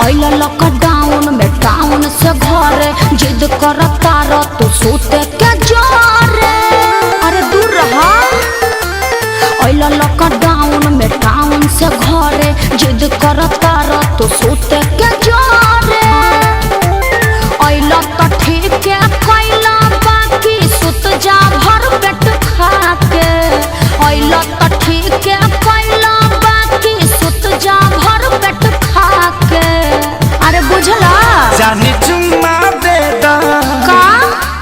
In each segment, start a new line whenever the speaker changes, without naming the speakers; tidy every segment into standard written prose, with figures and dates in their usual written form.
अइला लॉकडाउन में टाउन से घरे जिद करता रह तू सोते के जोरे। अरे दूर रहा। अइला लॉकडाउन में टाउन से घरे जिद करता रह तू सोते के जोरे। अइला तो ठीक है कैला बाकी सुत जा भर पेट खा के। अइला तो ठीक है कैला बाकी सुत जा भर पेट खा के। अरे बुझला
जानी चुम्मा दे दा
का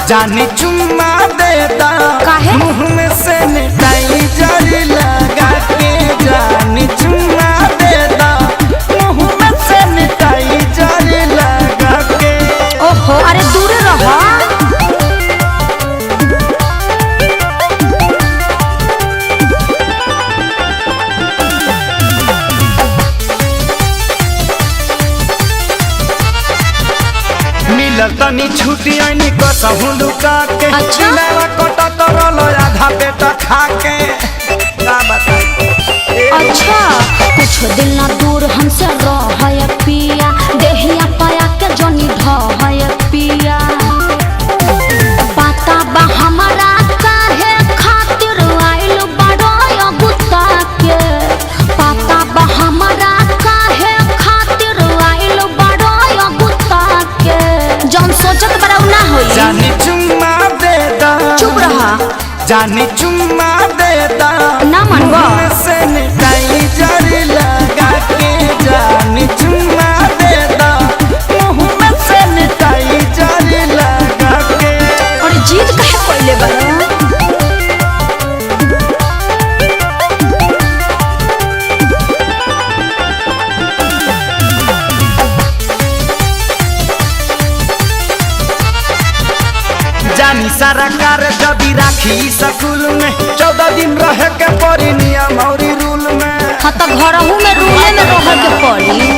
जानी चुम्मा दे दा
काहे
मुँह में से निकाई जरी लगा के। जानी चुम्मा दे दा मुँह में से निकाई जरी लगा के।
ओहो अरे दूर रहा।
मिलल तनी छुट्टी आनी कसहु लुका के।
अच्छा?
मेरा कोटा तरल आधा पेटा खा के। का बताई
अच्छा कुछ दिल ना दूर हमसे रह पिया देहिया पाया के जनी ढह पिया। पता बा हमारा काहे खातिर आइल बड़ो गुत्ता के। पता बा हमारा काहे खातिर आइल बड़ो गुत्ता के। जौन सोचत बड़ा ना होई।
जानी चुम्मा दे दा
चुप रहा।
जानी चुम्मा दे दा
ना मनवा
मुँह से निकाई जरी लगा के। जानी चुम्मा दे दा मुँह में से निकाई जरी लगा के।
और जीत काहे पहले बड़ा।
जानी सारा कार जबी राखी स्कूल में 14 दिन रहे के पड़ी नियम और रूल में।
हाँ तो घरहू में रूले में रह के पड़ी।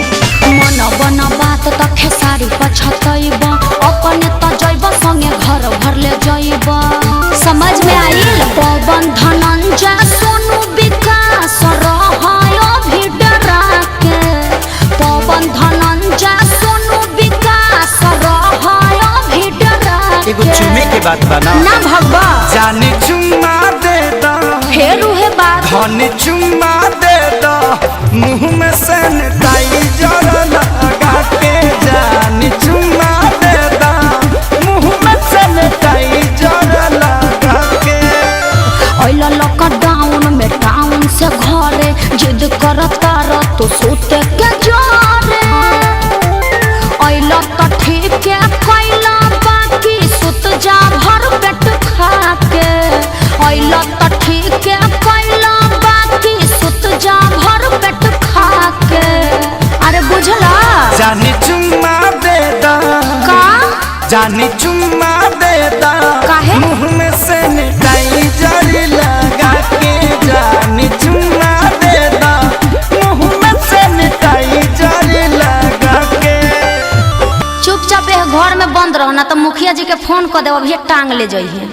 मन बना बात तो खेसारी पछतैब अपने तो जैब संगे घर भर ले जैब। समझ में आइल पवन धनंजय सोनू विकास रहायो भी डरा के। पवन धनंजय सोनू विकास रहायो भी डरा के।
एगो चुमे के बात बना
ना भगवा
जानी चुम्मा दे दा
फेर उहे बात।
धनी चुम्मा दे दा मुँह में से निकाई जरा लगा के। जानी चुम्मा दे दा मुँह में से निकाई जरा लगा के।
अइला लॉकडाउन में टाउन से घरे जिद करता रह तू सोते के जोरे। अइला तो ठीक है कैला बाकी सुत जा भर पेट खा के। अइला तो ठीक है कैला बाकी सुत जा भर पेट खा के। अरे बुझला
जानी चुम्मा दे दा
का
जानी चुम्मा दे दा
काहे
मुँह में से निकाई जरी लगा के। जानी चुम्मा दे दा मुँह में से निकाई जरी लगा के।
चुपचाप घर में बंद रहो ना तो मुखिया जी के फोन कर दे अभी टांग ले जाइए।